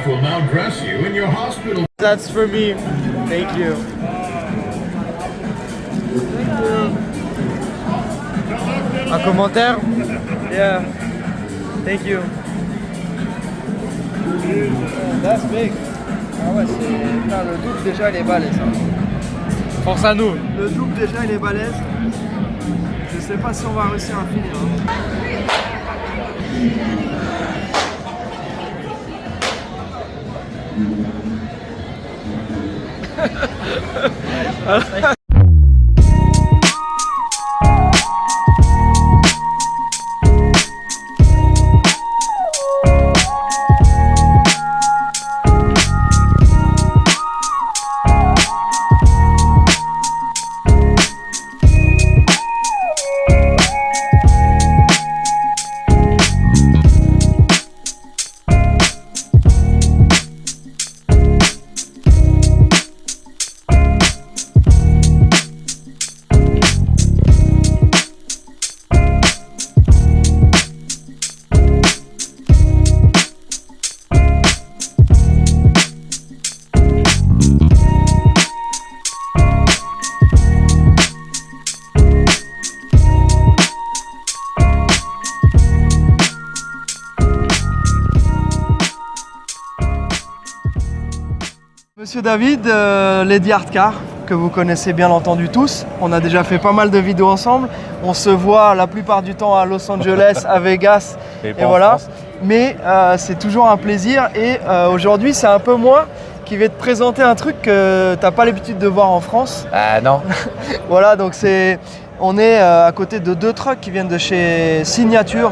staff will now dress you in your hospital. That's for me. Thank you. Un commentaire? Yeah. Thank you. That's big. Ah ouais, c'est... Putain, le double déjà il est balèze. Hein. Force à nous. Le double déjà il est balèze. Je sais pas si on va réussir à finir. Hein. Monsieur David, Lady Art Car, que vous connaissez bien entendu tous. On a déjà fait pas mal de vidéos ensemble. On se voit la plupart du temps à Los Angeles, à Vegas, et voilà. Mais c'est toujours un plaisir. Et aujourd'hui, c'est un peu moi qui vais te présenter un truc que tu n'as pas l'habitude de voir en France. Ah non. Voilà, donc on est à côté de deux trucks qui viennent de chez Signature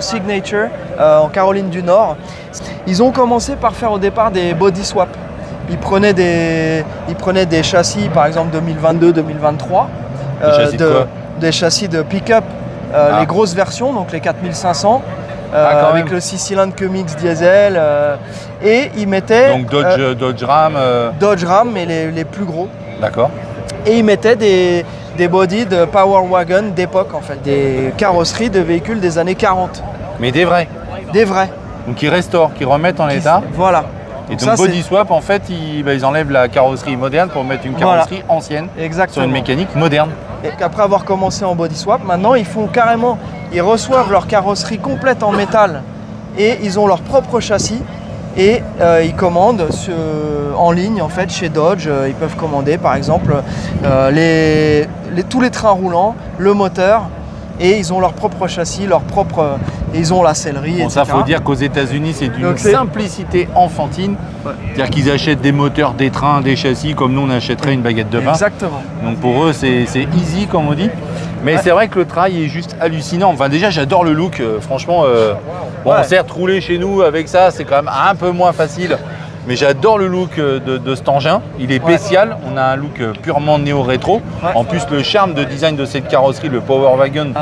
en Caroline du Nord. Ils ont commencé par faire au départ des body swap. Ils prenaient des châssis, par exemple 2022-2023, des châssis de pick-up, les grosses versions, donc les 4500, avec le 6 cylindres Cummins diesel, et ils mettaient... Donc Dodge Ram Dodge Ram, mais les plus gros. D'accord. Et ils mettaient des bodies de Power Wagon d'époque, en fait, des carrosseries de véhicules des années 40. Mais des vrais. Des vrais. Donc ils restaurent, qu'ils remettent en état. Voilà. Et donc body swap, en fait, ils enlèvent la carrosserie moderne pour mettre une carrosserie ancienne. Exactement. Sur une mécanique moderne. Et après avoir commencé en body swap, maintenant ils reçoivent leur carrosserie complète en métal et ils ont leur propre châssis et ils commandent en ligne en fait chez Dodge. Ils peuvent commander par exemple tous les trains roulants, le moteur, et ils ont leur propre châssis, et ils ont la sellerie, bon, etc. Ça, faut dire qu'aux États-Unis, c'est d'une simplicité enfantine. Ouais. C'est-à-dire qu'ils achètent des moteurs, des trains, des châssis, comme nous on achèterait une baguette de pain. Exactement. Donc pour eux, c'est easy, comme on dit. Mais c'est vrai que le travail est juste hallucinant. Enfin, déjà, j'adore le look. Franchement, certes, rouler chez nous avec ça, c'est quand même un peu moins facile. Mais j'adore le look de cet engin. Il est spécial. On a un look purement néo-rétro. Ouais. En plus, le charme de design de cette carrosserie, le Power Wagon,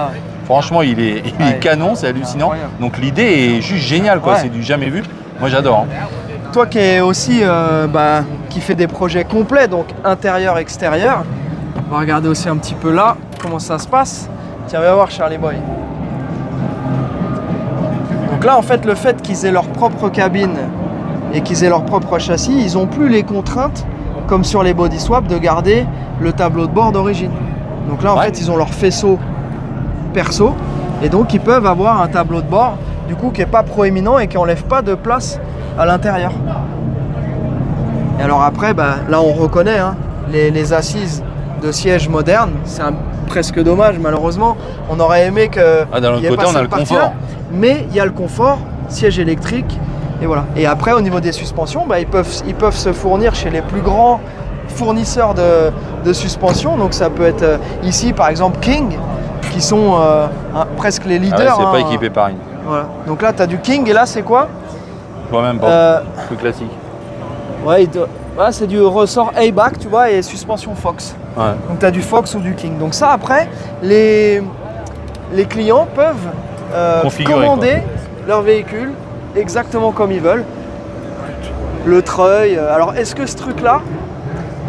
franchement, il est canon, c'est hallucinant. Donc l'idée est juste géniale, quoi. C'est du jamais vu. Moi, j'adore. Hein. Toi qui es aussi qui fait des projets complets, donc intérieur, extérieur. On va regarder aussi un petit peu là comment ça se passe. Tiens, viens voir Charlie Boy. Donc là, en fait, le fait qu'ils aient leur propre cabine et qu'ils aient leur propre châssis, ils n'ont plus les contraintes, comme sur les body swap, de garder le tableau de bord d'origine. Donc là, en fait, ils ont leur faisceau perso, et donc ils peuvent avoir un tableau de bord, du coup, qui n'est pas proéminent et qui n'enlève pas de place à l'intérieur. Et alors après, là, on reconnaît les assises de sièges modernes. C'est presque dommage, malheureusement. On aurait aimé que d'un autre côté, on a le confort. Mais il y a le confort, siège électrique. Et voilà. Et après, au niveau des suspensions, ils peuvent se fournir chez les plus grands fournisseurs de suspension. Donc ça peut être ici, par exemple, King, qui sont presque les leaders. C'est pas équipé pareil. Voilà. Donc là, tu as du King, et là, c'est quoi? Toi même pas. Plus classique. Ouais, c'est du ressort A-back, tu vois, et suspension Fox. Ouais. Donc tu as du Fox ou du King. Donc ça, après, les clients peuvent commander leur véhicule exactement comme ils veulent. Le treuil. Alors, est-ce que ce truc-là,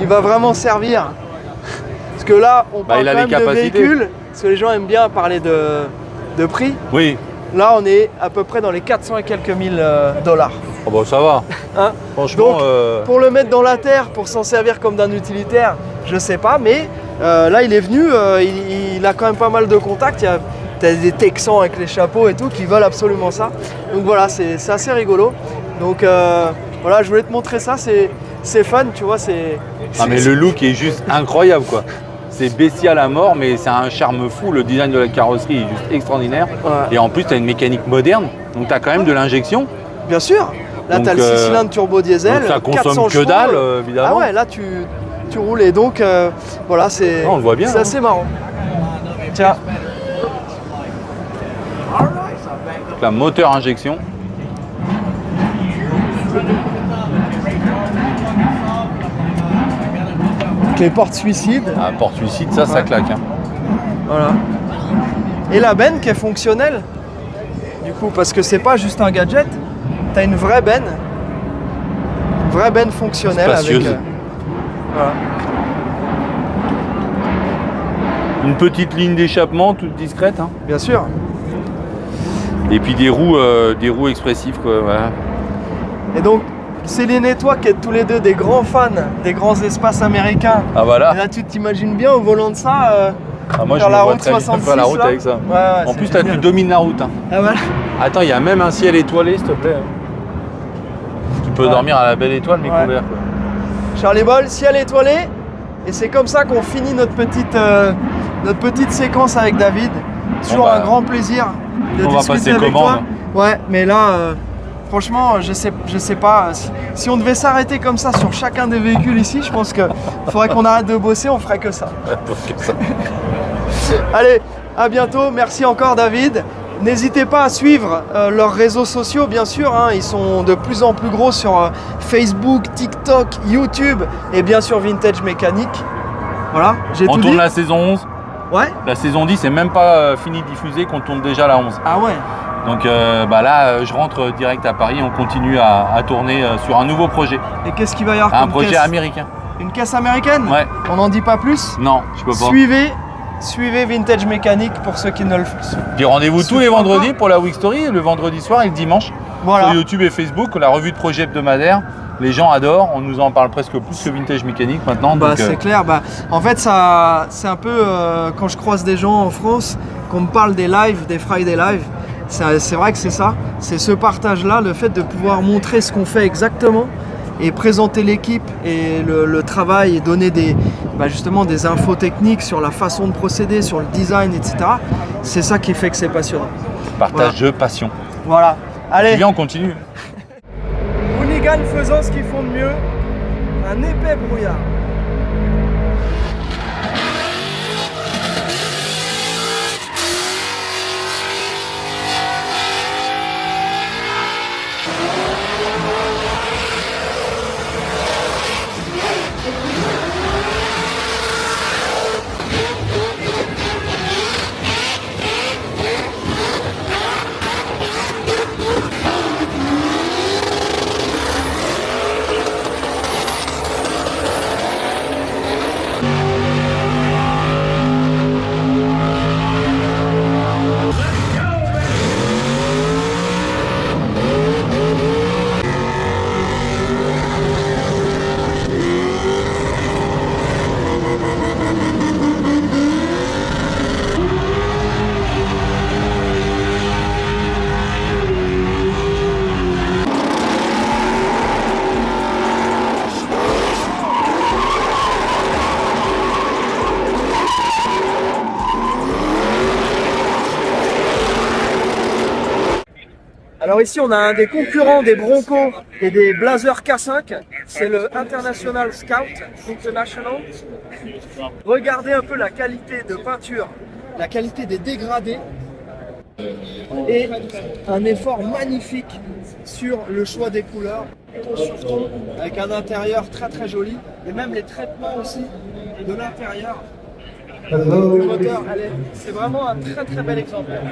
il va vraiment servir? Parce que là, on parle quand même de véhicules, parce que les gens aiment bien parler de prix. Oui. Là, on est à peu près dans les 400 et quelques mille dollars. Oh bah ça va. Hein. Franchement, Donc, pour le mettre dans la terre, pour s'en servir comme d'un utilitaire, je sais pas, mais là il est venu, il a quand même pas mal de contacts. T'as des Texans avec les chapeaux et tout qui veulent absolument ça. Donc voilà, c'est assez rigolo. Donc voilà, je voulais te montrer ça, c'est fun, tu vois. Ah mais le look est juste incroyable quoi. C'est bestial à mort, mais c'est un charme fou. Le design de la carrosserie est juste extraordinaire. Ouais. Et en plus, tu as une mécanique moderne, donc tu as quand même de l'injection. Bien sûr. Là, tu as le 6 cylindres turbo diesel. Donc ça 400 consomme que chevaux, dalle, évidemment. Ah ouais, là, tu roules. Et donc, voilà, c'est on le voit bien, c'est hein. assez marrant. Tiens. Donc, la moteur injection. Les portes suicides. Ah, porte-suicide, ça Ouais. claque. Hein. Voilà. Et la benne qui est fonctionnelle. Du coup, parce que c'est pas juste un gadget. Tu as une vraie benne. Une vraie benne fonctionnelle. Spacieuse. Avec, voilà. Une petite ligne d'échappement toute discrète. Hein. Bien sûr. Et puis des roues expressives. Quoi, voilà. Et donc, Céline et toi qui êtes tous les deux des grands fans des grands espaces américains. Ah voilà. Et là, tu t'imagines bien au volant de ça Ah, moi, je faire me la vois route très bien 66 faire la route là. avec ça. Ouais, En c'est plus, tu génial. domines la route. Hein. Ah ouais. Attends, il y a même un ciel étoilé, s'il te plaît. Tu peux Ouais. dormir à la belle étoile, mais Ouais. couvert. Quoi. Charlie Ball, ciel étoilé. Et c'est comme ça qu'on finit notre petite séquence avec David. Toujours Bon, bah, un grand plaisir de on va discuter passer avec commande. toi. Ouais, mais là, franchement, je sais pas. Si on devait s'arrêter comme ça sur chacun des véhicules ici, je pense qu'il faudrait qu'on arrête de bosser, on ferait que ça. Comme ça. Allez, à bientôt. Merci encore David. N'hésitez pas à suivre leurs réseaux sociaux, bien sûr. Hein. Ils sont de plus en plus gros sur Facebook, TikTok, YouTube et bien sûr Vintage Mécanique. Voilà, j'ai On tout tourne dit. la saison 11. Ouais. La saison 10 n'est même pas fini de diffuser qu'on tourne déjà la 11. Ah ouais. Donc là, je rentre direct à Paris. On continue à tourner sur un nouveau projet. Et qu'est-ce qu'il va y avoir Un comme projet caisse américain. Une caisse américaine. Ouais. On n'en dit pas plus. Non, je peux pas. Suivez Vintage Mécanique pour ceux qui ne le font. Puis rendez-vous tous les Souffre vendredis encore. pour la Week Story, le vendredi soir et le dimanche. Voilà. Sur YouTube et Facebook, la revue de projet hebdomadaire. Les gens adorent, on nous en parle presque plus que Vintage Mécanique maintenant. Bah, donc, c'est clair. Bah, en fait, ça, c'est un peu quand je croise des gens en France, qu'on me parle des lives, des Friday Live. C'est vrai que c'est ça. C'est ce partage-là, le fait de pouvoir montrer ce qu'on fait exactement et présenter l'équipe et le travail et donner justement des infos techniques sur la façon de procéder, sur le design, etc. C'est ça qui fait que c'est passionnant. partage de passion. Voilà. Allez. Viens, on continue. Hooligan faisant ce qu'ils font de mieux, un épais brouillard. Alors ici on a un des concurrents des Broncos et des Blazers K5, c'est le International Scout International. Regardez un peu la qualité de peinture, la qualité des dégradés et un effort magnifique sur le choix des couleurs, ton sur ton, avec un intérieur très très joli et même les traitements aussi de l'intérieur du moteur. Allez, c'est vraiment un très très bel exemplaire.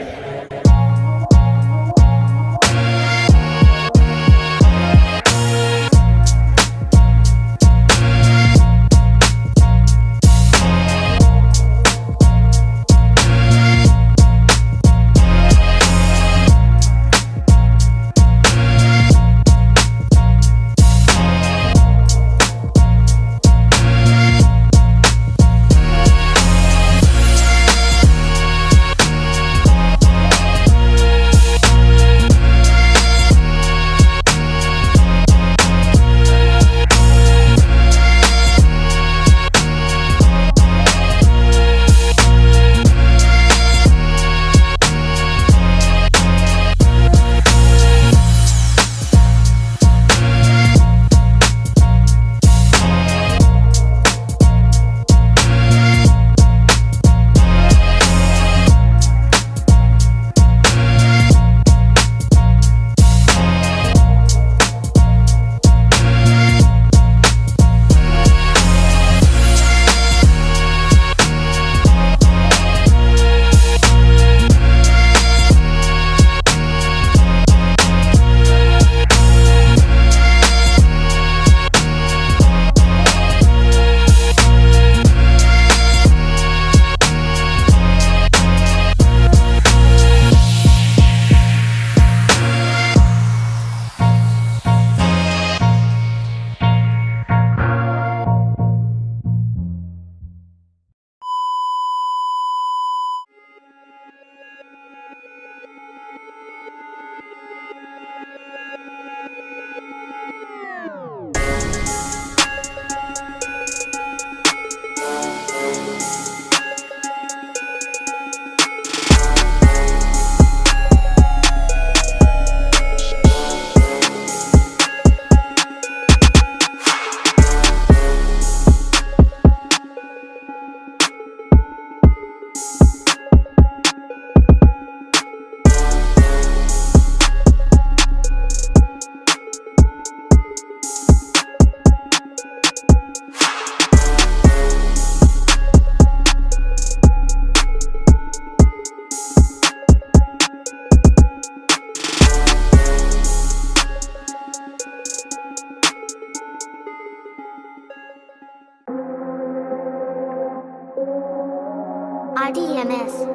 RDMS.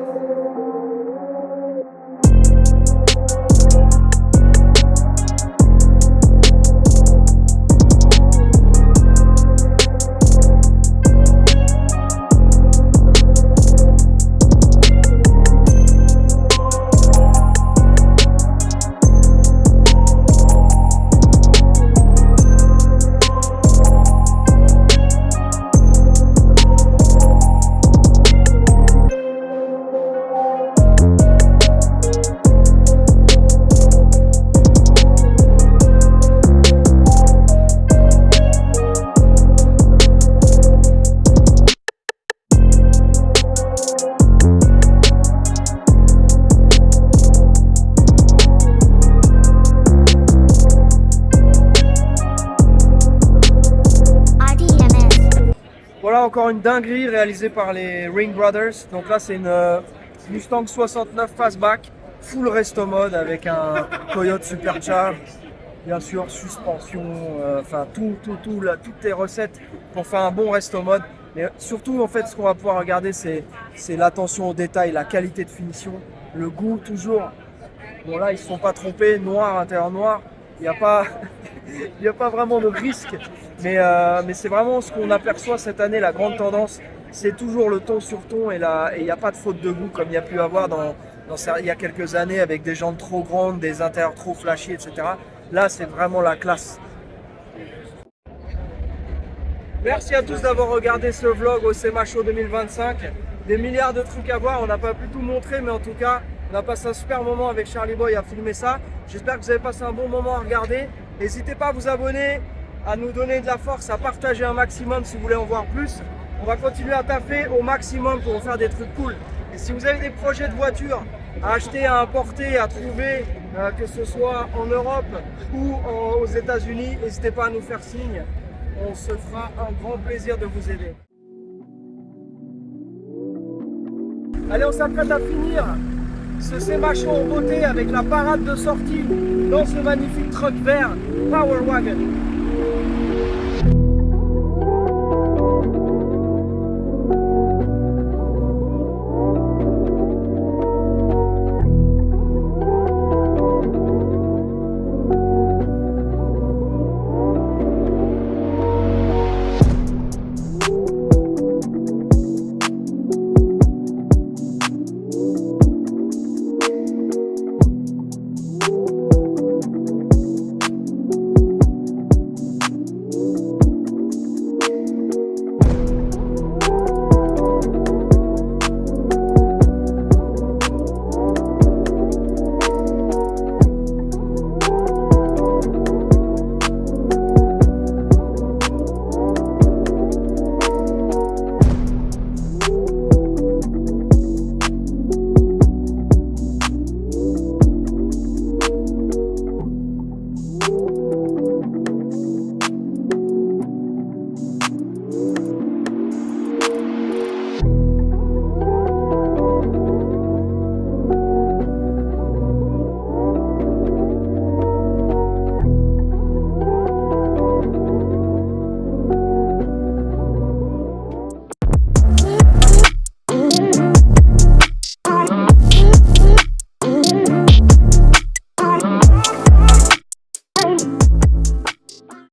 Voilà encore une dinguerie réalisée par les Ring Brothers. Donc là c'est une Mustang 69 Fastback, full resto mode avec un Coyote Supercharge, bien sûr suspension, enfin toutes les recettes pour faire un bon resto mode. Mais surtout en fait ce qu'on va pouvoir regarder c'est l'attention au détail, la qualité de finition, le goût toujours. Bon là ils se sont pas trompés, noir, intérieur noir, il n'y a pas il n'y a pas vraiment de risque, mais c'est vraiment ce qu'on aperçoit cette année, la grande tendance, c'est toujours le ton sur ton et il n'y a pas de faute de goût comme il y a pu avoir il y a quelques années avec des jantes trop grandes, des intérieurs trop flashy, etc. Là, c'est vraiment la classe. Merci à tous d'avoir regardé ce vlog au SEMA Show 2025. Des milliards de trucs à voir, on n'a pas pu tout montrer, mais en tout cas, on a passé un super moment avec Charlie Boy à filmer ça. J'espère que vous avez passé un bon moment à regarder. N'hésitez pas à vous abonner, à nous donner de la force, à partager un maximum si vous voulez en voir plus. On va continuer à taffer au maximum pour faire des trucs cool. Et si vous avez des projets de voitures à acheter, à importer, à trouver, que ce soit en Europe ou aux États-Unis, n'hésitez pas à nous faire signe. On se fera un grand plaisir de vous aider. Allez, on s'apprête à finir ce SEMA Show en beauté avec la parade de sortie dans ce magnifique truck vert Power Wagon.